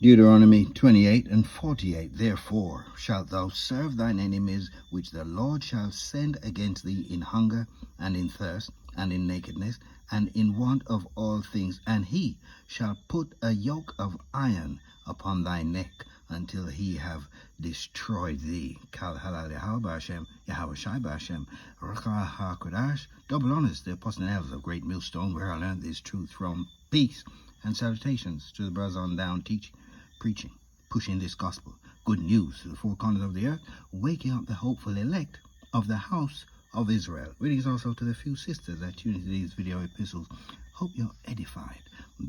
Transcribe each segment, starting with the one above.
Deuteronomy 28 and 48. Therefore shalt thou serve thine enemies, which the Lord shall send against thee in hunger, and in thirst, and in nakedness, and in want of all things. And he shall put a yoke of iron upon thy neck, until he have destroyed thee. Double honors to the apostle and elders of Great Millstone, where I learned this truth from. Peace and salutations to the brothers on down, preaching, pushing this gospel, good news to the four corners of the earth, waking up the hopeful elect of the house of Israel. Greetings also to the few sisters that tune into these video epistles. Hope you're edified,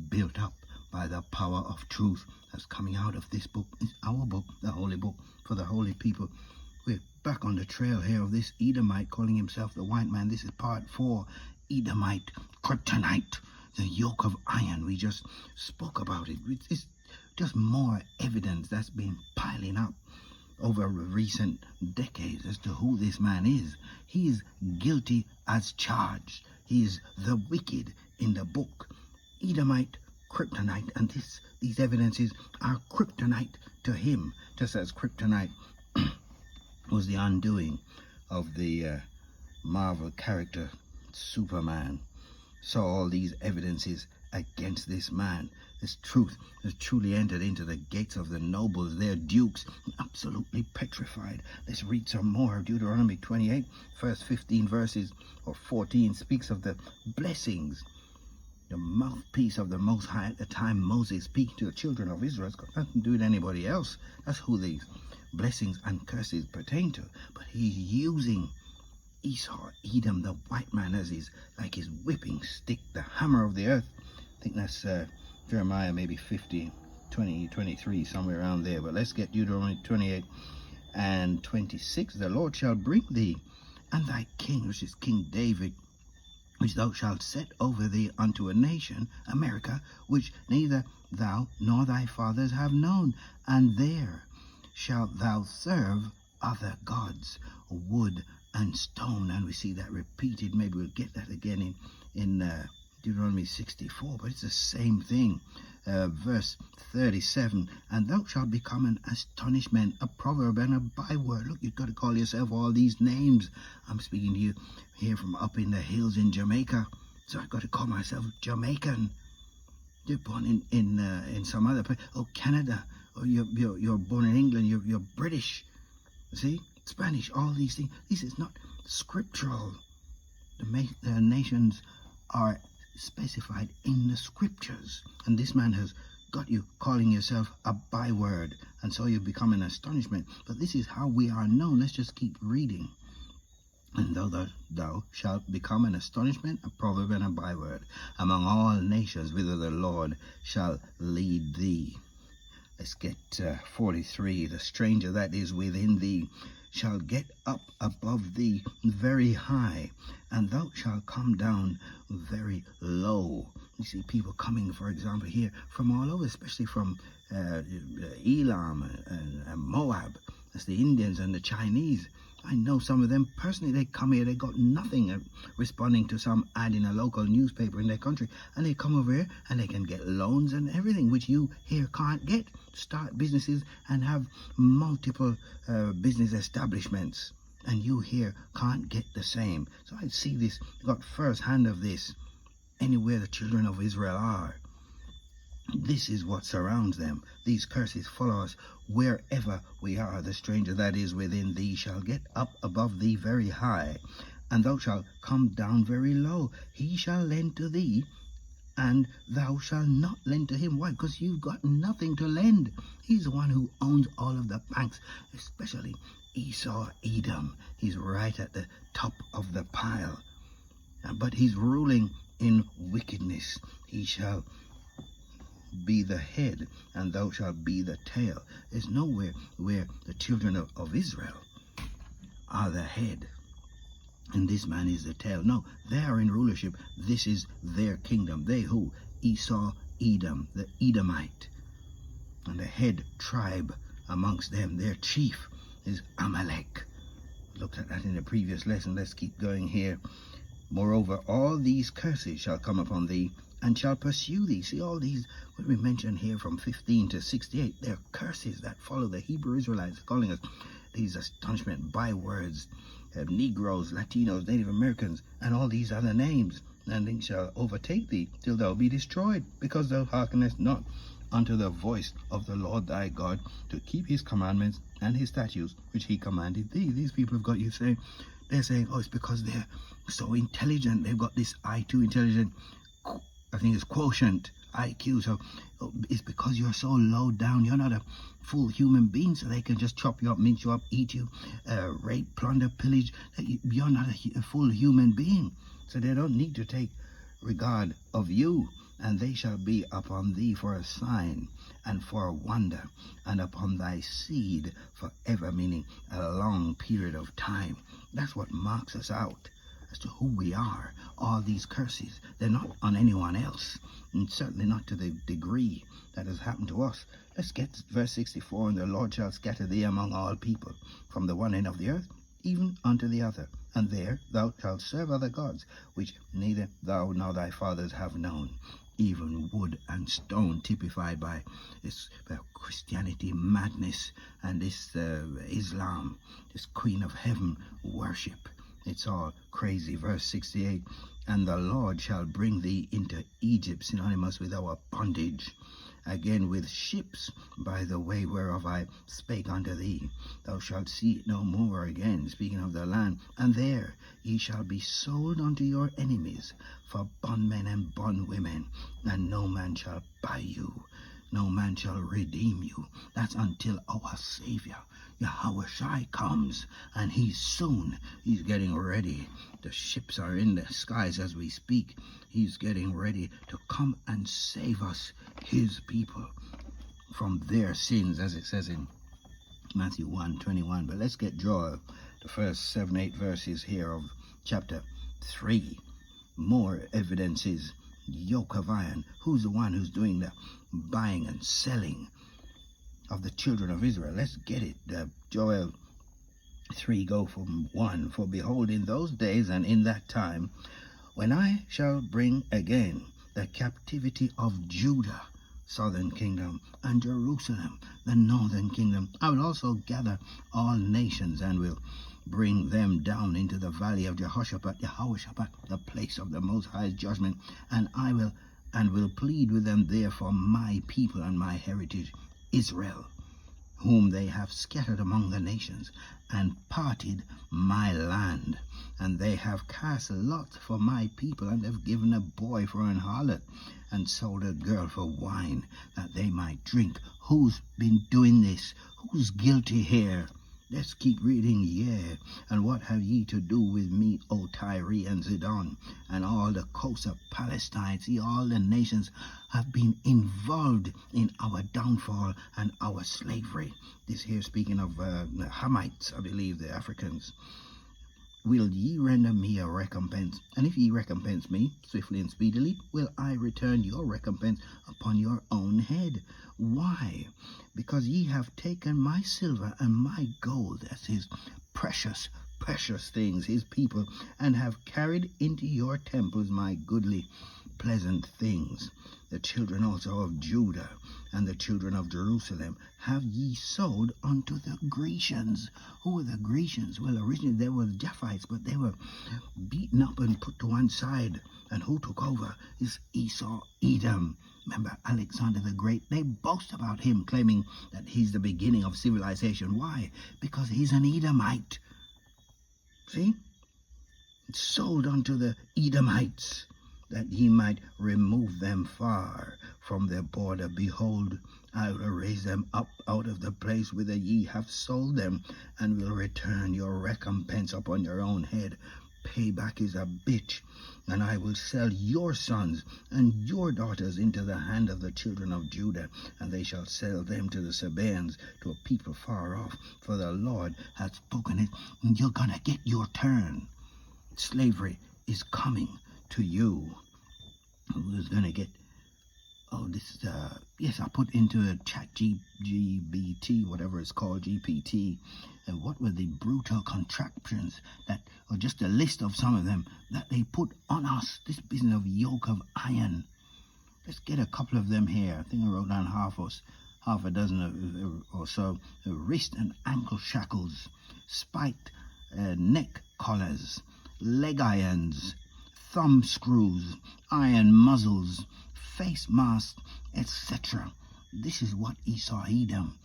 built up by the power of truth that's coming out of this book. It's our book, the holy book for the holy people. We're back on the trail here of this Edomite calling himself the white man. This is part 4, Edomite, Kryptonite, the yoke of iron. We just spoke about it. It's just more evidence that's been piling up over recent decades as to who this man is. He is guilty as charged. He is the wicked in the book. Edomite, Kryptonite, and these evidences are kryptonite to him, just as kryptonite was the undoing of the Marvel character Superman. So all these evidences against this man, this truth has truly entered into the gates of the nobles, their dukes, absolutely petrified. Let's read some more. Deuteronomy 28, first 15 verses or 14 speaks of the blessings. The mouthpiece of the Most High at the time Moses speaking to the children of Israel. It's got nothing to do with anybody else. That's who these blessings and curses pertain to. But he's using Esau, Edom, the white man, as his whipping stick, the hammer of the earth. I think that's Jeremiah maybe 50, 20, 23, somewhere around there. But let's get Deuteronomy 28 and 26. The Lord shall bring thee and thy king, which is King David, which thou shalt set over thee unto a nation, America, which neither thou nor thy fathers have known. And there shalt thou serve other gods, wood and stone. And we see that repeated. Maybe we'll get that again in Deuteronomy 64, but it's the same thing. Verse 37, and thou shalt become an astonishment, a proverb and a byword. Look, you've got to call yourself all these names. I'm speaking to you here from up in the hills in Jamaica, so I've got to call myself Jamaican. You're born in some other place. Oh, Canada. Or you're born in England. You're British. See, Spanish. All these things. This is not scriptural. The nations are specified in the scriptures, and this man has got you calling yourself a byword, and so you become an astonishment. But this is how we are known. Let's just keep reading. And thou shalt become an astonishment, a proverb and a byword among all nations, whither the Lord shall lead thee. Let's get 43. The stranger that is within thee shall get up above thee very high, and thou shalt come down very low. You see people coming, for example, here from all over, especially from Elam and Moab. That's the Indians and the Chinese. I know some of them personally. They come here, they got nothing, responding to some ad in a local newspaper in their country, and they come over here and they can get loans and everything, which you here can't get. Start businesses and have multiple business establishments, and you here can't get the same. So I see this, got first hand of this anywhere the children of Israel are. This is what surrounds them. These curses follow us wherever we are. The stranger that is within thee shall get up above thee very high, and thou shalt come down very low. He shall lend to thee, and thou shalt not lend to him. Why? Because you've got nothing to lend. He's the one who owns all of the banks, especially Esau, Edom. He's right at the top of the pile. But he's ruling in wickedness. He shall be the head, and thou shalt be the tail. There's nowhere where the children of Israel are the head and this man is the tail. No, they are in rulership. This is their kingdom. They who? Esau, Edom, the Edomite, and the head tribe amongst them, their chief, is Amalek. Looked at that in the previous lesson. Let's keep going here. Moreover, all these curses shall come upon thee, and shall pursue thee. See all these, what we mentioned here from 15 to 68, they're curses that follow the Hebrew Israelites, calling us these astonishment bywords, Negroes, Latinos, Native Americans, and all these other names. And they shall overtake thee till thou be destroyed, because thou hearkenest not unto the voice of the Lord thy God, to keep his commandments and his statutes which he commanded thee. These people have got you saying, they're saying, oh, it's because they're so intelligent. They've got this I2 intelligent, I think it's quotient, IQ. So it's because you're so low down. You're not a full human being, so they can just chop you up, mince you up, eat you, rape, plunder, pillage. You're not a full human being. So they don't need to take regard of you. And they shall be upon thee for a sign and for a wonder, and upon thy seed forever, meaning a long period of time. That's what marks us out as to who we are. All these curses, they're not on anyone else, and certainly not to the degree that has happened to us. Let's get verse 64, and the Lord shall scatter thee among all people, from the one end of the earth even unto the other. And there thou shalt serve other gods, which neither thou nor thy fathers have known, even wood and stone, typified by this Christianity madness and this Islam, this Queen of Heaven worship. It's all crazy. Verse 68, and the Lord shall bring thee into Egypt, synonymous with our bondage, again with ships, by the way whereof I spake unto thee. Thou shalt see it no more again, speaking of the land. And there ye shall be sold unto your enemies for bondmen and bondwomen, and no man shall buy you, no man shall redeem you. That's until our Savior, Yahweh Shai, comes, and he's getting ready. The ships are in the skies as we speak. He's getting ready to come and save us, his people, from their sins, as it says in Matthew 1:21. But let's draw the first 7-8 verses here of chapter 3. More evidences. Yoke of iron. Who's the one who's doing the buying and selling of the children of Israel? Let's get it. Joel 3, go from 1. For behold, in those days and in that time, when I shall bring again the captivity of Judah, southern kingdom, and Jerusalem, the northern kingdom, I will also gather all nations, and will bring them down into the valley of Jehoshaphat, the place of the Most High's judgment, and I will plead with them there for my people and my heritage, Israel, whom they have scattered among the nations, and parted my land. And they have cast lots for my people, and have given a boy for an harlot, and sold a girl for wine, that they might drink. Who's been doing this? Who's guilty here? Let's keep reading. Yeah. And what have ye to do with me, O Tyre and Zidon, and all the coasts of Palestine? See, all the nations have been involved in our downfall and our slavery. This here speaking of the Hamites, I believe, the Africans. Will ye render me a recompense? And if ye recompense me swiftly and speedily, will I return your recompense upon your own head. Why? Because ye have taken my silver and my gold, that's his precious things, his people, and have carried into your temples my goodly, pleasant things. The children also of Judah and the children of Jerusalem have ye sold unto the Grecians. Who were the Grecians? Well, originally they were the Japhites, but they were beaten up and put to one side. And who took over? Is Esau, Edom. Remember Alexander the Great? They boast about him, claiming that he's the beginning of civilization. Why? Because he's an Edomite. See? It's sold unto the Edomites, that ye might remove them far from their border. Behold, I will raise them up out of the place whither ye have sold them, and will return your recompense upon your own head. Payback is a bitch, and I will sell your sons and your daughters into the hand of the children of Judah, and they shall sell them to the Sabaeans, to a people far off. For the Lord hath spoken it, and you're gonna get your turn. Slavery is coming to you. Who's gonna get? Oh, this is yes, I put into a chat GBT, whatever it's called, GPT. And what were the brutal contraptions that, or just a list of some of them that they put on us? This business of yoke of iron. Let's get a couple of them here. I think I wrote down half a dozen or so. Wrist and ankle shackles, spiked neck collars, leg irons, thumb screws, iron muzzles, face masks, etc. This is what Esau Edom.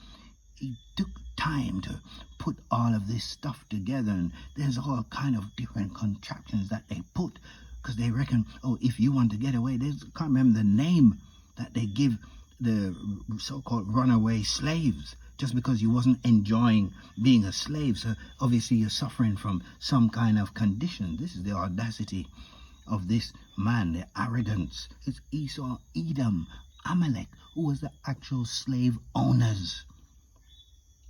He took time to put all of this stuff together, and there's all kind of different contraptions that they put, because they reckon, oh, if you want to get away, I can't remember the name that they give the so-called runaway slaves, just because you wasn't enjoying being a slave. So obviously you're suffering from some kind of condition. This is the audacity of this man, the arrogance. It's Esau, Edom, Amalek, who was the actual slave owners.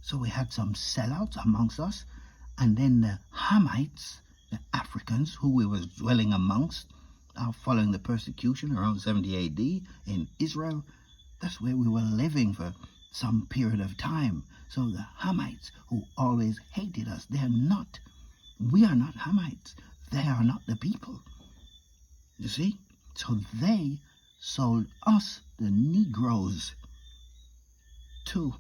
So we had some sellouts amongst us, and then the Hamites, the Africans who we was dwelling amongst, following the persecution around 70 AD in Israel. That's where we were living for some period of time. So the Hamites, who always hated us, we are not Hamites. They are not the people. You see? So they sold us, the Negroes, to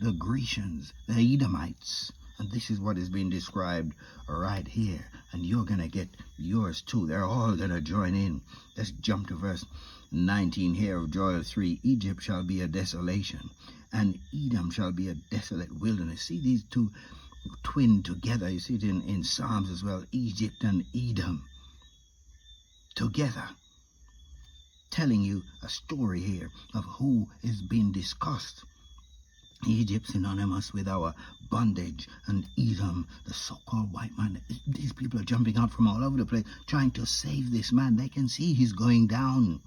the Grecians, the Edomites. And this is what is being described right here. And you're going to get yours too. They're all going to join in. Let's jump to verse 19 here of Joel 3. Egypt shall be a desolation, and Edom shall be a desolate wilderness. See these two twinned together. You see it in Psalms as well. Egypt and Edom together, telling you a story here of who is being discussed. Egypt synonymous with our bondage, and Edom, the so-called white man. These people are jumping out from all over the place, trying to save this man. They can see he's going down.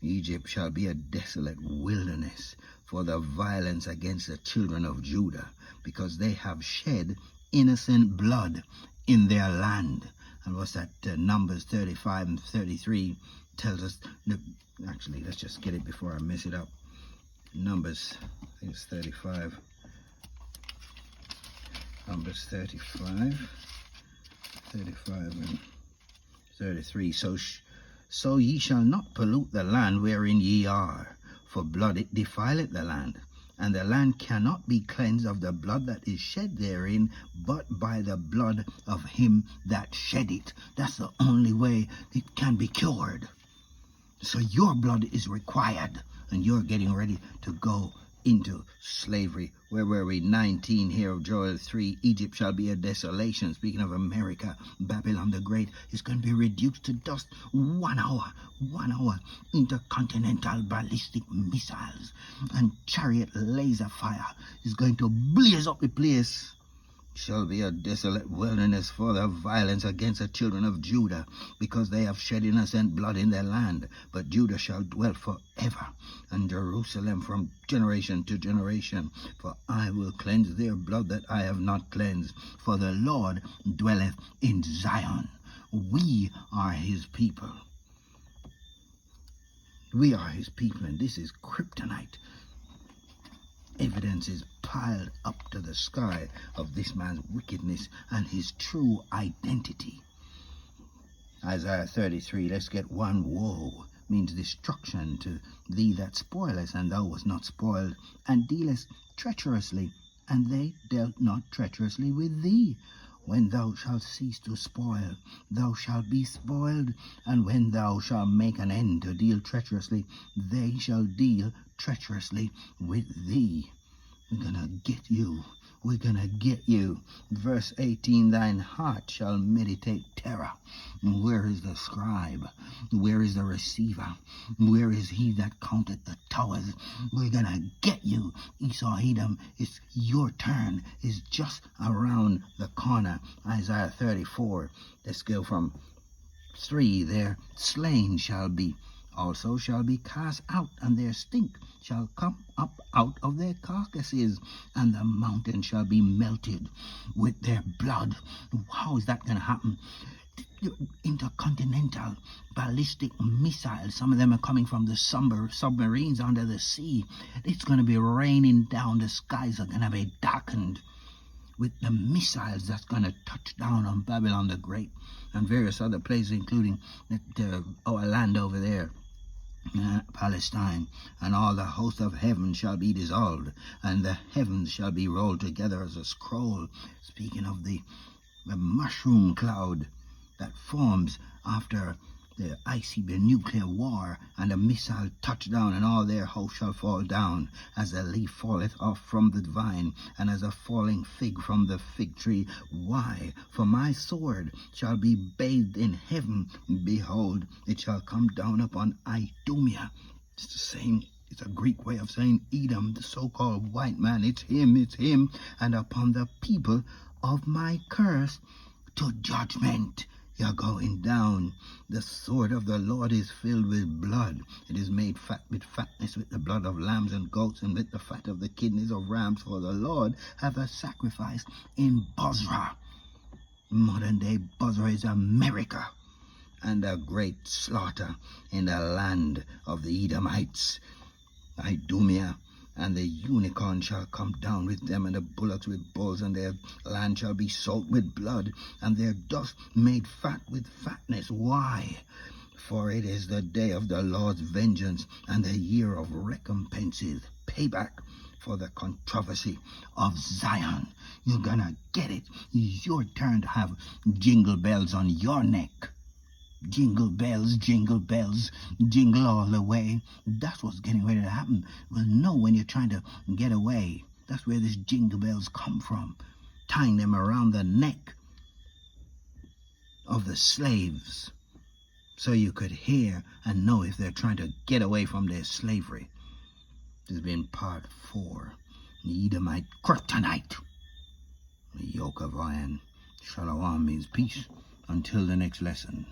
Egypt shall be a desolate wilderness for the violence against the children of Judah, because they have shed innocent blood in their land. And what's that? Numbers 35 and 33 tells us. Actually, let's just get it before I mess it up. Numbers, I think it's 35. Numbers 35 and 33. So ye shall not pollute the land wherein ye are, for blood it defileth the land, and the land cannot be cleansed of the blood that is shed therein, but by the blood of him that shed it. That's the only way it can be cured. So your blood is required, and you're getting ready to go into slavery. Where were we? 19 here of Joel 3. Egypt shall be a desolation. Speaking of America, Babylon the Great is going to be reduced to dust. 1 hour. Intercontinental ballistic missiles and chariot laser fire is going to blaze up the place. Shall be a desolate wilderness for the violence against the children of Judah, because they have shed innocent blood in their land. But Judah shall dwell forever, and Jerusalem from generation to generation. For I will cleanse their blood that I have not cleansed, for the Lord dwelleth in Zion. We are his people. We are his people, and this is Kryptonite. Evidence is piled up to the sky of this man's wickedness and his true identity. Isaiah 33, let's get one. Woe means destruction to thee that spoilest, and thou wast not spoiled, and dealest treacherously, and they dealt not treacherously with thee. When thou shalt cease to spoil, thou shalt be spoiled, and when thou shalt make an end to deal treacherously, they shall deal treacherously with thee. We're gonna get you. We're gonna get you. Verse 18, thine heart shall meditate terror. Where is the scribe? Where is the receiver? Where is he that counted the towers? We're gonna get you. Esau Edom, it's your turn. It's just around the corner. Isaiah 34. Let's go from 3 there. Slain shall be, also shall be cast out, and their stink shall come up out of their carcasses, and the mountain shall be melted with their blood. How is that going to happen? Intercontinental ballistic missiles. Some of them are coming from the submarines under the sea. It's going to be raining down. The skies are going to be darkened with the missiles that's going to touch down on Babylon the Great and various other places, including our land over there. Palestine, and all the host of heaven shall be dissolved, and the heavens shall be rolled together as a scroll. Speaking of the mushroom cloud that forms after the nuclear war, and a missile touchdown, and all their hosts shall fall down, as a leaf falleth off from the vine, and as a falling fig from the fig tree. Why? For my sword shall be bathed in heaven. Behold, it shall come down upon Idumea. It's the same. It's a Greek way of saying Edom, the so-called white man. It's him, and upon the people of my curse to judgment. You're going down. The sword of the Lord is filled with blood. It is made fat with fatness, with the blood of lambs and goats, and with the fat of the kidneys of rams. For the Lord hath a sacrifice in Bozrah. Modern day Bozrah is America. And a great slaughter in the land of the Edomites. Idumea, and the unicorn shall come down with them, and the bullocks with bulls, and their land shall be soaked with blood, and their dust made fat with fatness. Why? For it is the day of the Lord's vengeance, and the year of recompenses, payback for the controversy of Zion. You're gonna get it. It's your turn to have jingle bells on your neck. Jingle bells, jingle all the way. That's what's getting ready to happen. Well, know when you're trying to get away. That's where this jingle bells come from. Tying them around the neck of the slaves so you could hear and know if they're trying to get away from their slavery. This has been part 4. The Edomite Kryptonite. The yoke of iron. Shalom means peace. Until the next lesson.